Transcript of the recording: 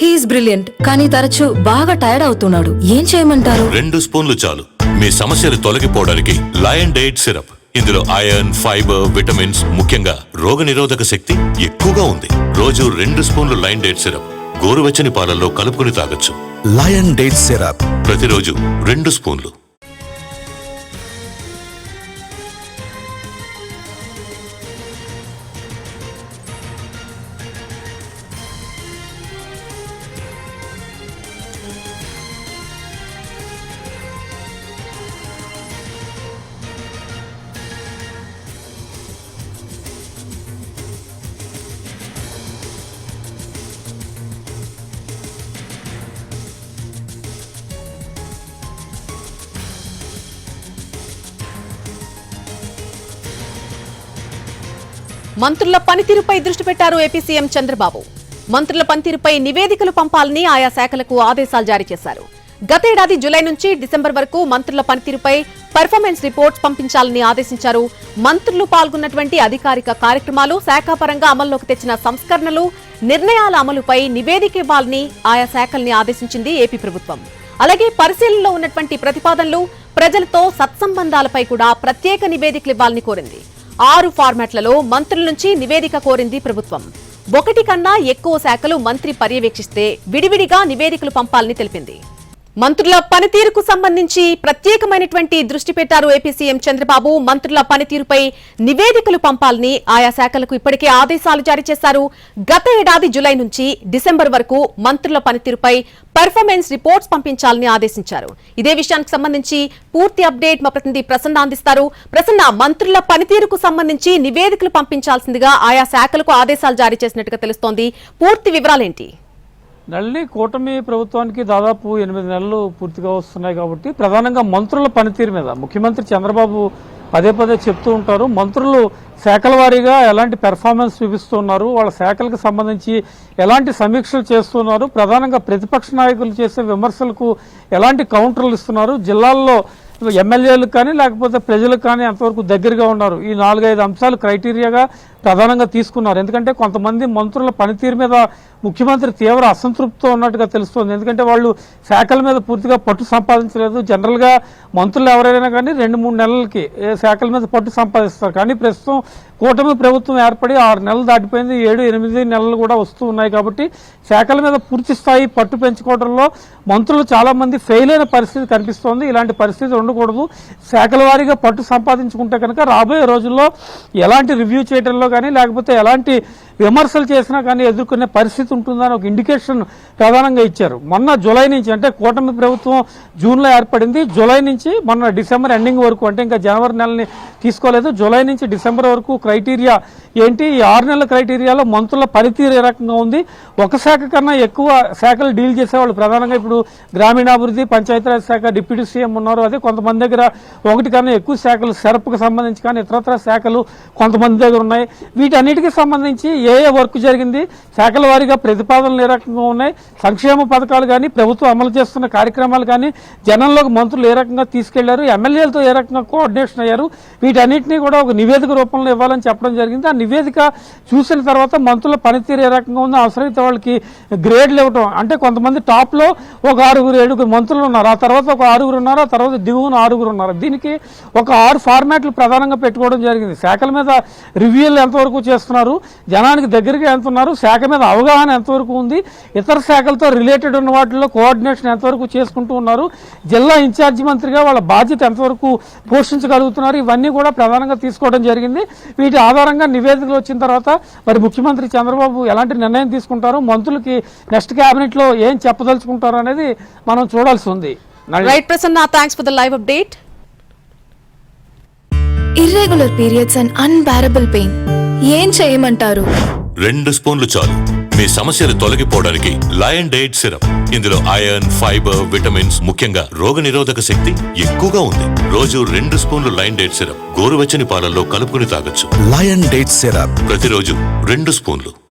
He's brilliant, కానీ తరచూ బాగా టైర్డ్ అవుతున్నాడు. ఏం చేయమంటారు? 2 స్పూన్లు చాలు మీ సమస్యలు తొలగిపోవడానికి. Lion diet syrup. ఇందులో ఐరన్, ఫైబర్, విటమిన్స్, ముఖ్యంగా రోగనిరోధక శక్తి ఎక్కువగా ఉంది. రోజు 2 స్పూన్లు లయన్ డైట్ సిరప్ గోరువెచ్చని పాలల్లో కలుపుకుని తాగొచ్చు. లయన్ డేట్ సిరప్ ప్రతిరోజు 2 స్పూన్లు. మంత్రుల పనితీరుపై దృష్టి పెట్టారు ఏపీ సీఎం చంద్రబాబు. మంత్రుల పనితీరుపై నివేదికలు పంపాలని ఆయా శాఖలకు ఆదేశాలు జారీ చేశారు. గతేడాది జూలై నుంచి డిసెంబర్ వరకు మంత్రుల పనితీరుపై పర్ఫార్మెన్స్ రిపోర్ట్స్ పంపించాలని ఆదేశించారు. మంత్రులు పాల్గొన్నటువంటి అధికారిక కార్యక్రమాలు, శాఖాపరంగా అమల్లోకి తెచ్చిన సంస్కరణలు, నిర్ణయాల అమలుపై నివేదిక ఇవ్వాలని ఆయా శాఖల్ని ఆదేశించింది ఏపీ ప్రభుత్వం. అలాగే పరిశీలనలో ఉన్నటువంటి ప్రతిపాదనలు, ప్రజలతో సత్సంబంధాలపై కూడా ప్రత్యేక నివేదికలు ఇవ్వాలని కోరింది. 6 ఫార్మాట్లలో మంత్రుల నుంచి నివేదిక కోరింది ప్రభుత్వం. 1 కన్నా ఎక్కువ శాఖలు మంత్రి పర్యవేక్షిస్తే విడివిడిగా నివేదికలు పంపాలని తెలిపింది. మంత్రుల పనితీరుకు సంబంధించి ప్రత్యేకమైనటువంటి దృష్టి పెట్టారు ఏపీ సీఎం చంద్రబాబు. మంత్రుల పనితీరుపై నివేదికలు పంపాలని ఆయా శాఖలకు ఇప్పటికే ఆదేశాలు జారీ చేశారు. గత ఏడాది జూలై నుంచి డిసెంబర్ వరకు మంత్రుల పనితీరుపై పర్ఫార్మెన్స్ రిపోర్ట్స్ పంపించాలని ఆదేశించారు. ఇదే విషయానికి సంబంధించి పూర్తి అప్డేట్ మా ప్రతినిధి ప్రసన్న అందిస్తారు. ప్రసన్న, మంత్రుల పనితీరుకు సంబంధించి నివేదికలు పంపించాల్సిందిగా ఆయా శాఖలకు ఆదేశాలు జారీ చేసినట్టుగా తెలుస్తోంది. పూర్తి వివరాలేంటి? నల్లి కూటమి ప్రభుత్వానికి దాదాపు 8 నెలలు పూర్తిగా వస్తున్నాయి కాబట్టి ప్రధానంగా మంత్రుల పనితీరు మీద ముఖ్యమంత్రి చంద్రబాబు పదే చెప్తూ ఉంటారు. మంత్రులు శాఖల వారీగా ఎలాంటి పెర్ఫార్మెన్స్ చూపిస్తున్నారు, వాళ్ళ శాఖలకు సంబంధించి ఎలాంటి సమీక్షలు చేస్తున్నారు, ప్రధానంగా ప్రతిపక్ష నాయకులు చేసే విమర్శలకు ఎలాంటి కౌంటర్లు ఇస్తున్నారు, జిల్లాల్లో ఎమ్మెల్యేలకు కానీ లేకపోతే ప్రజలకు కానీ ఎంతవరకు దగ్గరగా ఉన్నారు, ఈ 4-5 అంశాలు క్రైటీరియాగా ప్రధానంగా తీసుకున్నారు. ఎందుకంటే కొంతమంది మంత్రుల పనితీరు మీద ముఖ్యమంత్రి తీవ్ర అసంతృప్తితో ఉన్నట్టుగా తెలుస్తోంది. ఎందుకంటే వాళ్ళు శాఖల మీద పూర్తిగా పట్టు సంపాదించలేదు. జనరల్గా మంత్రులు ఎవరైనా కానీ 2-3 నెలలకి శాఖల మీద పట్టు సంపాదిస్తారు. కానీ ప్రస్తుతం కూటమి ప్రభుత్వం ఏర్పడి 6 నెలలు దాటిపోయింది, 7-8 నెలలు కూడా వస్తూ ఉన్నాయి. కాబట్టి శాఖల మీద పూర్తి స్థాయి పట్టు పెంచుకోవడంలో మంత్రులు చాలా మంది ఫెయిల్ అయిన పరిస్థితి కనిపిస్తోంది. ఇలాంటి పరిస్థితి ఉండకూడదు. శాఖల వారీగా పట్టు సంపాదించుకుంటే కనుక రాబోయే రోజుల్లో ఎలాంటి రివ్యూ చేయడంలో కానీ లేకపోతే ఎలాంటి విమర్శలు చేసినా కానీ ఎదుర్కొనే పరిస్థితి ఉంటుందని ఒక ఇండికేషన్ ప్రధానంగా ఇచ్చారు. మొన్న జూలై నుంచి, అంటే కూటమి ప్రభుత్వం జూన్లో ఏర్పడింది, జూలై నుంచి మొన్న డిసెంబర్ ఎండింగ్ వరకు, అంటే ఇంకా జనవరి నెలని తీసుకోలేదు, జూలై నుంచి డిసెంబర్ వరకు క్రైటీరియా ఏంటి, ఈ 6 నెలల క్రైటీరియాలో మంత్రుల పనితీరు ఏ రకంగా ఉంది, ఒక శాఖ కన్నా ఎక్కువ శాఖలు డీల్ చేసేవాళ్ళు ప్రధానంగా ఇప్పుడు గ్రామీణాభివృద్ధి, పంచాయతీరాజ్ శాఖ డిప్యూటీ సీఎం ఉన్నారు. అదే కొంతమంది దగ్గర 1 కన్నా ఎక్కువ శాఖలు సెరప్కు సంబంధించి కానీ ఇతరత్ర శాఖలు కొంతమంది దగ్గర ఉన్నాయి. వీటన్నిటికీ సంబంధించి ఏ వర్క్ జరిగింది, శాఖల వారీగా ప్రతిపాదనలు ఏ రకంగా ఉన్నాయి, సంక్షేమ పథకాలు కానీ ప్రభుత్వం అమలు చేస్తున్న కార్యక్రమాలు కానీ జనంలోకి మంత్రులు ఏ రకంగా తీసుకెళ్లారు, ఎమ్మెల్యేలతో ఏ రకంగా కోఆర్డినేషన్ అయ్యారు, వీటన్నిటినీ కూడా ఒక నివేదిక రూపంలో ఇవ్వాలని చెప్పడం జరిగింది. ఆ నివేదిక చూసిన తర్వాత మంత్రుల పనితీరు ఏ రకంగా ఉందో అవసరమైతే వాళ్ళకి గ్రేడ్లు ఇవ్వటం, అంటే కొంతమంది టాప్లో ఒక 6-7 మంత్రులు ఉన్నారు, ఆ తర్వాత ఒక 6 ఉన్నారు, ఆ తర్వాత దిగువన 6 ఉన్నారు. దీనికి ఒక 6 ఫార్మాట్లు ప్రధానంగా పెట్టుకోవడం జరిగింది. శాఖల మీద రివ్యూలు ఎంతవరకు చేస్తున్నారు, జనానికి దగ్గరగా ఎంత ఉన్నారు, శాఖ మీద అవగాహన ఎంతవరకు ఉంది, ఇతర శాఖలతో రిలేటెడ్ ఉన్న వాటిల్లో కోఆర్డినేషన్ ఎంతవరకు చేసుకుంటూ ఉన్నారు, జిల్లా ఇన్ఛార్జి మంత్రిగా వాళ్ళ బాధ్యత ఎంతవరకు పోషించగలుగుతున్నారు, ఇవన్నీ కూడా ప్రధానంగా తీసుకోవడం జరిగింది. వీటి ఆధారంగా నివేదికలు వచ్చిన తర్వాత మరి ముఖ్యమంత్రి చంద్రబాబు ఎలాంటి నిర్ణయం తీసుకుంటారు, మంత్రులకి నెక్స్ట్ క్యాబినెట్ లో ఏం చెప్పదలుచుకుంటారు అనేది మనం చూడాల్సి ఉంది. Right Prasanna, thanks for the live update. Irregular periods and unbearable pain, ఏం చేయమంటారు? 2 స్పూన్లు చాలు మీ సమస్యలు తొలగిపోవడానికి. Lion diet syrup. ఇందులో ఐరన్, ఫైబర్, విటమిన్స్, ముఖ్యంగా రోగనిరోధక శక్తి ఎక్కువగా ఉంది. రోజు 2 స్పూన్లు లయన్ డైట్ సిరప్ గోరువెచ్చని పాలల్లో కలుపుకుని తాగొచ్చు. లయన్ డేట్ సిరప్ ప్రతిరోజు 2 స్పూన్లు.